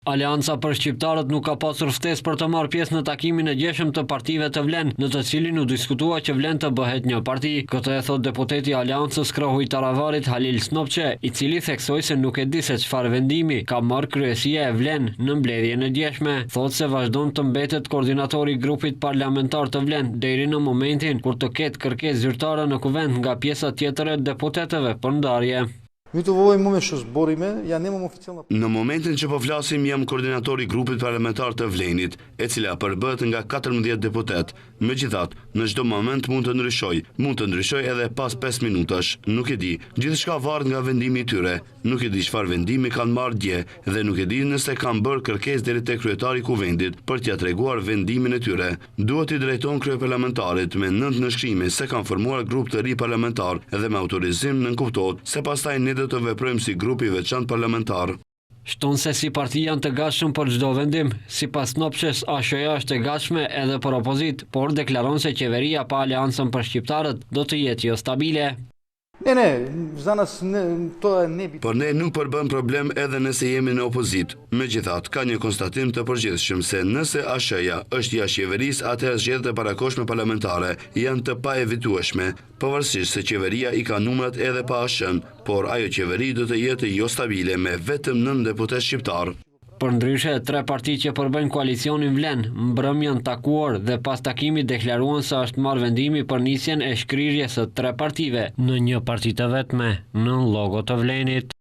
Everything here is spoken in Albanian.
Aleanca për shqiptarët nuk ka pasur ftesë për të marrë pjesë në takimin e gjeshëm të partive të Vlen, në të cilin u diskutua që Vlen të bëhet një parti. Këtë e thot deputeti i Aleancës Krohuj Taravarit Halil Snopçe, i cili theksoi se nuk e di se çfarë vendimi ka marrë kryesia e Vlen në mbledhjen e gjeshme. Thot se vazhdon të mbetet koordinatori i grupit parlamentar të Vlen deri në momentin kur të ketë kërkesë zyrtare në kuvend nga pjesa tjetër e deputetëve për ndarje. Në momentin që po flasim jam koordinatori i grupit parlamentar të Vlenit, e cila përbëhet nga 14 deputet. Megjithatë, në çdo moment mund të ndryshoj edhe pas 5 minutash. Nuk e di, gjithçka varet nga vendimi i tyre. Nuk e di çfarë vendimi kanë marrë dje dhe nuk e di nëse kanë bërë kërkesë deri te kryetari i kuvendit për t'ia treguar vendimin e tyre. Duhet i drejton kryeparlamentarit me 9 nënshkrime se kanë formuar grup të ri parlamentar dhe me autorizim nënkuptohet se pastaj ne do të veprojmë si grup i veçantë parlamentar. Shton se si parti janë të gatshëm për çdo vendim. Sipas Snopçes, ASH-ja është e gatshme edhe për opozit, por deklaron se qeveria pa aleancën për shqiptarët do të jetë jo stabile. Por ne nuk përbën problem edhe nëse jemi në opozit. Megjithatë, ka një konstatim të përgjithshëm se nëse ASH-ja është jashtë qeverisë, atëherë zgjedhjet e parakohshme parlamentare janë të paevitueshme, pavarësisht se qeveria i ka numrat edhe pa ASH-n, por ajo qeveri do të jetë jo stabile me vetëm 9 deputet shqiptar. Përndryshe, 3 parti që përbën koalicionin Vlen, mbrëm janë takuar dhe pas takimit deklaruan se është marrë vendimi për nisjen e shkrirjes së 3 partive në një parti të vetme në logo të Vlenit.